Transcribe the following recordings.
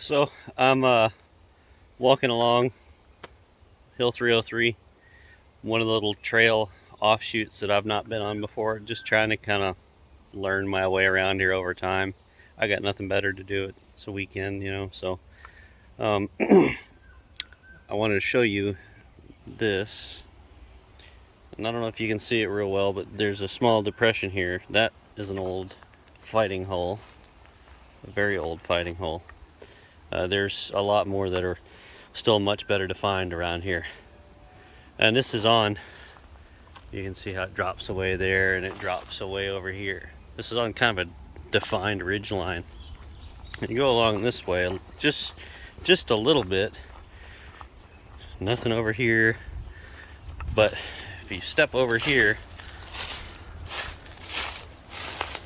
So I'm walking along Hill 303, one of the little trail offshoots that I've not been on before, just trying to kind of learn my way around here over time. I got nothing better to do. It's a weekend, so um, I wanted to show you this. And I don't know if you can see it real well, but there's a small depression here. That is an old fighting hole, a very old fighting hole. There's a lot more that are still much better defined around here. And this is on, you can see how it drops away there and it drops away over here. This is on kind of a defined ridge line. And you go along this way just a little bit, nothing over here, but if you step over here,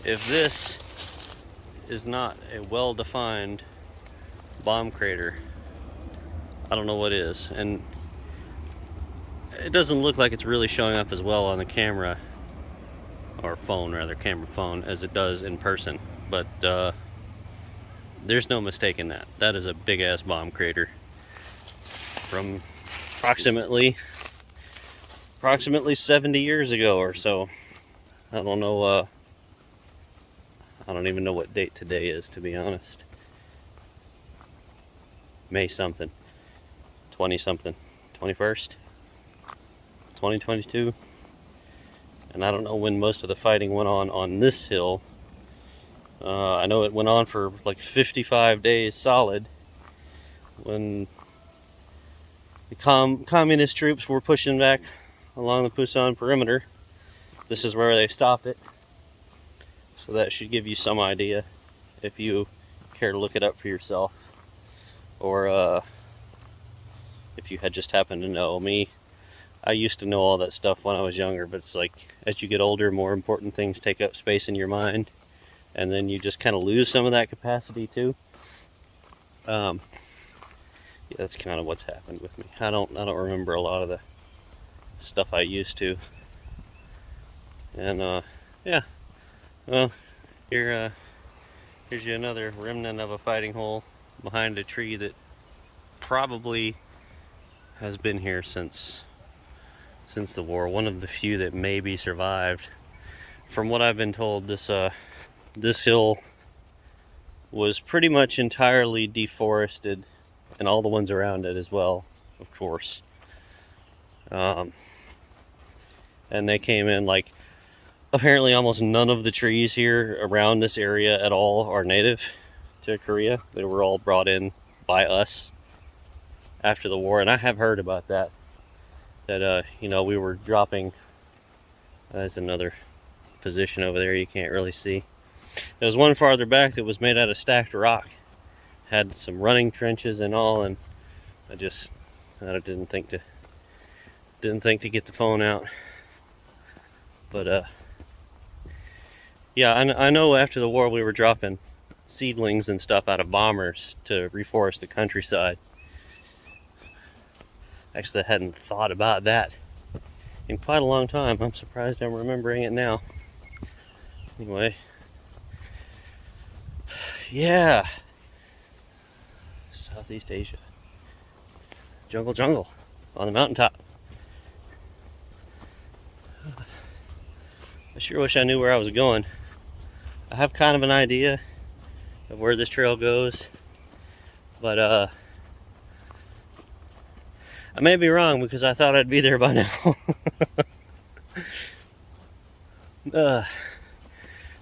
if this is not a well-defined bomb crater, I don't know what is. And it doesn't look like it's really showing up as well on the camera, or phone rather, camera phone, as it does in person. But there's no mistaking that. That is a big ass bomb crater from approximately 70 years ago or so. I don't know. I don't even know what date today is, to be honest. May something, 20 something, 21st, 2022. And I don't know when most of the fighting went on this hill. I know it went on for like 55 days solid when the communist troops were pushing back along the Pusan perimeter. This is where they stopped it. So that should give you some idea if you care to look it up for yourself. Or if you had just happened to know. Me, I used to know all that stuff when I was younger, but it's like as you get older, more important things take up space in your mind, and then you just kind of lose some of that capacity too. Yeah, that's kind of what's happened with me. I don't remember a lot of the stuff I used to. And yeah, well, here's you another remnant of a fighting hole behind a tree that probably has been here since the war. One of the few that maybe survived. From what I've been told, this hill was pretty much entirely deforested, and all the ones around it as well, of course. And they came in like, apparently almost none of the trees here around this area at all are native to Korea. They were all brought in by us after the war, and I have heard about that we were dropping. There's another position over there you can't really see. There was one farther back that was made out of stacked rock, had some running trenches and all, and I didn't think to get the phone out. But yeah, I know after the war we were dropping seedlings and stuff out of bombers to reforest the countryside. Actually, I hadn't thought about that in quite a long time. I'm surprised I'm remembering it now. Anyway, yeah, Southeast Asia, jungle on the mountaintop. I sure wish I knew where I was going. I have kind of an idea of where this trail goes, but I may be wrong because I thought I'd be there by now.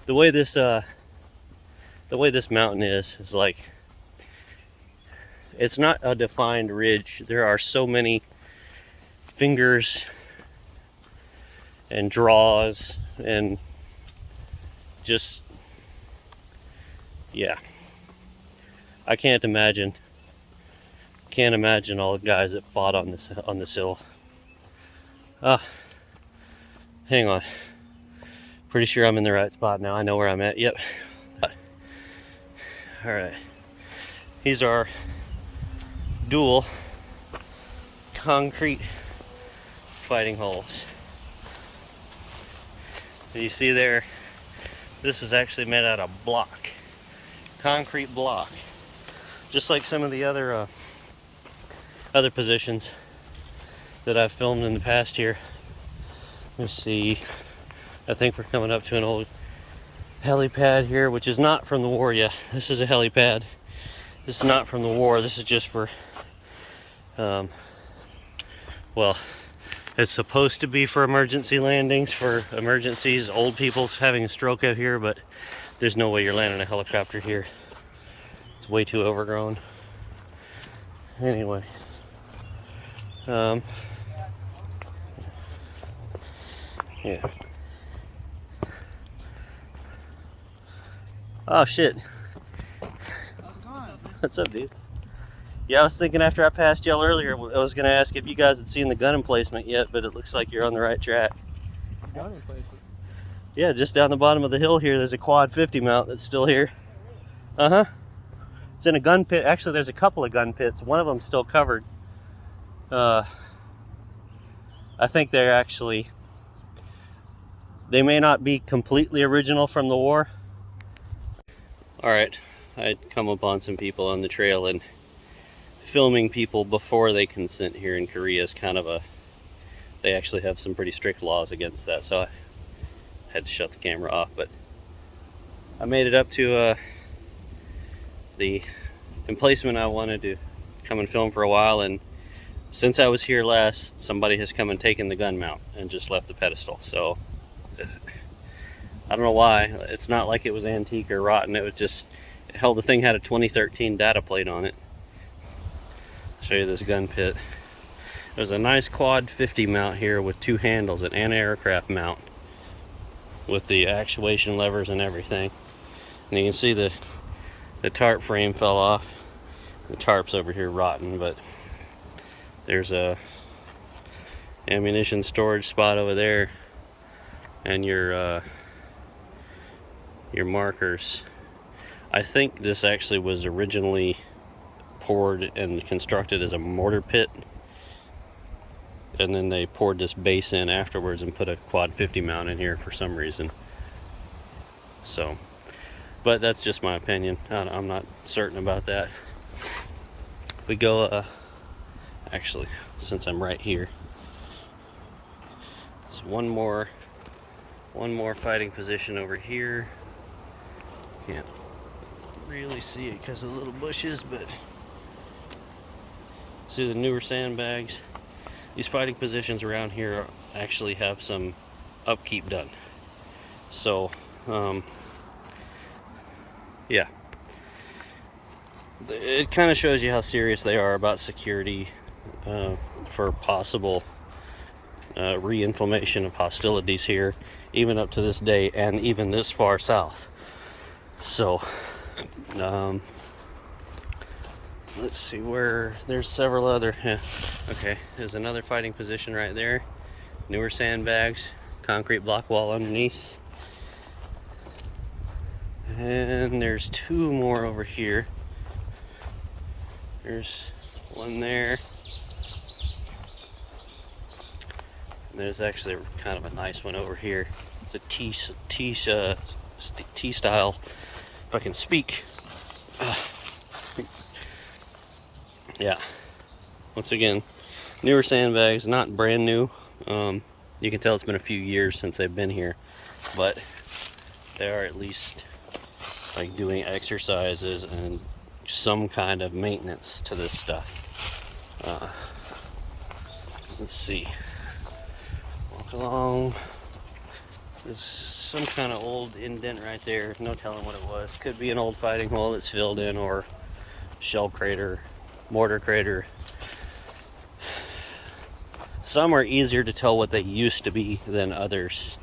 The way this mountain is like, it's not a defined ridge. There are so many fingers and draws and just, yeah, I can't imagine all the guys that fought on this hill. Hang on, pretty sure I'm in the right spot now. I know where I'm at. Yep. All right, these are dual concrete fighting holes. You see there, this was actually made out of block, concrete block. just like some of the other positions that I've filmed in the past here. Let's see, I think we're coming up to an old helipad here, which is not from the war yet. This is a helipad. This is not from the war. This is just for, well, it's supposed to be for emergency landings, for emergencies, old people having a stroke out here, but there's no way you're landing a helicopter here. It's way too overgrown. Anyway, yeah. Oh shit. How's it going? What's up, dudes? Yeah, I was thinking after I passed y'all earlier, I was gonna ask if you guys had seen the gun emplacement yet, but it looks like you're on the right track. Gun emplacement? Yeah, just down the bottom of the hill here, there's a quad 50 mount that's still here. Uh-huh. It's in a gun pit. Actually, there's a couple of gun pits. One of them's still covered. I think they're actually, they may not be completely original from the war. Alright, I'd come upon some people on the trail, and filming people before they consent here in Korea is kind of they actually have some pretty strict laws against that, so I had to shut the camera off. But I made it up to the emplacement I wanted to come and film for a while, and since I was here last, somebody has come and taken the gun mount and just left the pedestal. So I don't know why. It's not like it was antique or rotten. It was just, hell, the thing had a 2013 data plate on it. I'll show you this gun pit. There's a nice quad 50 mount here with two handles, an anti-aircraft mount with the actuation levers and everything. And you can see the tarp frame fell off. The tarp's over here rotten, but there's a ammunition storage spot over there, and your markers. I think this actually was originally poured and constructed as a mortar pit, and then they poured this base in afterwards and put a quad 50 mount in here for some reason. So, but that's just my opinion. I'm not certain about that. We go, actually, since I'm right here, there's one more fighting position over here. Can't really see it because of the little bushes, but see the newer sandbags. These fighting positions around here actually have some upkeep done. So, yeah. It kind of shows you how serious they are about security for possible re-inflammation of hostilities here, even up to this day, and even this far south. So, let's see where, there's several other, okay, there's another fighting position right there. Newer sandbags, concrete block wall underneath. And there's two more over here. There's one there. And there's actually kind of a nice one over here. It's a T-style, if I can speak. Yeah. Once again, newer sandbags, not brand new. You can tell it's been a few years since they've been here, but they are at least like doing exercises and some kind of maintenance to this stuff. Let's see. Walk along. There's some kind of old indent right there. No telling what it was. Could be an old fighting hole that's filled in, or shell crater, mortar crater. Some are easier to tell what they used to be than others.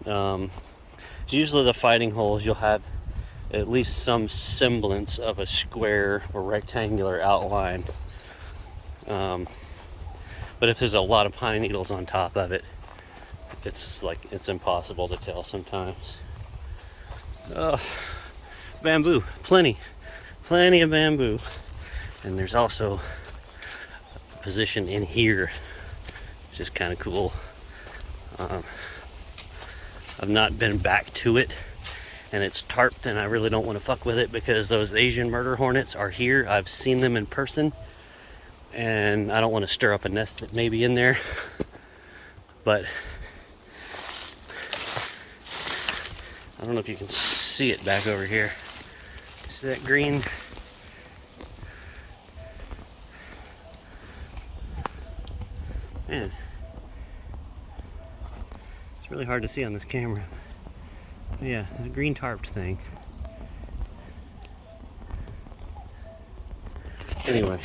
Usually the fighting holes, you'll have at least some semblance of a square or rectangular outline. But if there's a lot of pine needles on top of it, it's impossible to tell sometimes. Oh, bamboo, plenty of bamboo. And there's also a position in here, which is kind of cool. I've not been back to it. and it's tarped, and I really don't want to fuck with it because those Asian murder hornets are here. I've seen them in person, and I don't want to stir up a nest that may be in there. But I don't know if you can see it back over here. See that green? Man, it's really hard to see on this camera. But yeah, the green tarped thing. Anyway,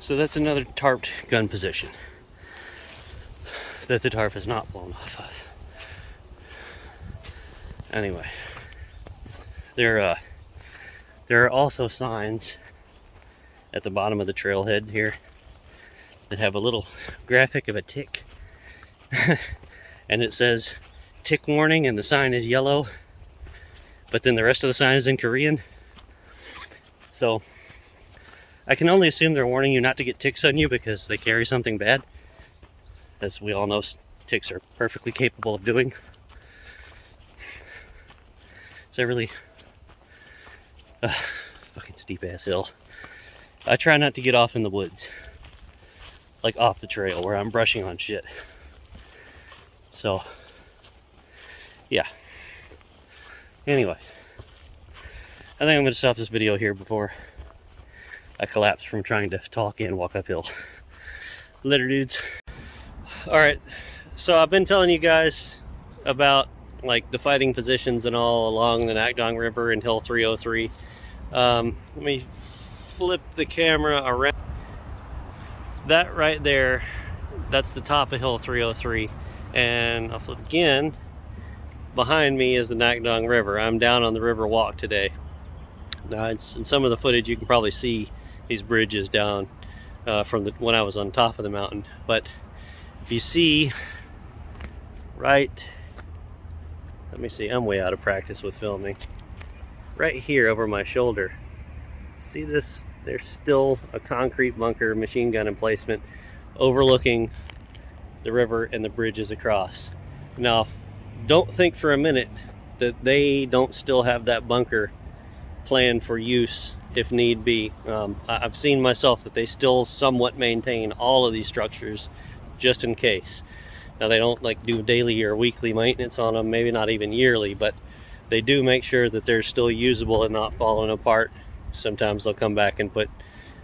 so that's another tarped gun position that the tarp is not blown off of. Anyway, there are also signs at the bottom of the trailhead here that have a little graphic of a tick. And it says tick warning, and the sign is yellow, but then the rest of the sign is in Korean. So I can only assume they're warning you not to get ticks on you because they carry something bad, as we all know ticks are perfectly capable of doing. It's a really fucking steep ass hill. I try not to get off in the woods, like off the trail where I'm brushing on shit. So, yeah. Anyway, I think I'm going to stop this video here before I collapse from trying to talk and walk uphill. Later, dudes. Alright, so I've been telling you guys about like the fighting positions and all along the Nakdong River and Hill 303. Let me flip the camera around. That right there, that's the top of Hill 303. And I'll flip again. Behind me is the Nakdong River. I'm down on the river walk today. Now, in some of the footage you can probably see these bridges down from when I was on top of the mountain. But if you see right, let me see, I'm way out of practice with filming. Right here over my shoulder, see this? There's still a concrete bunker, machine gun emplacement overlooking the river and the bridges across. Now, don't think for a minute that they don't still have that bunker planned for use if need be. I've seen myself that they still somewhat maintain all of these structures just in case. Now, they don't like do daily or weekly maintenance on them, maybe not even yearly, but they do make sure that they're still usable and not falling apart. Sometimes they'll come back and put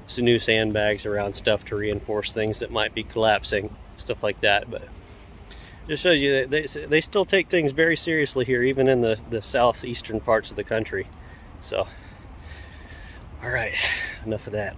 some new sandbags around stuff to reinforce things that might be collapsing, stuff like that. But just shows you that they still take things very seriously here, even in the southeastern parts of the country. So, all right, enough of that.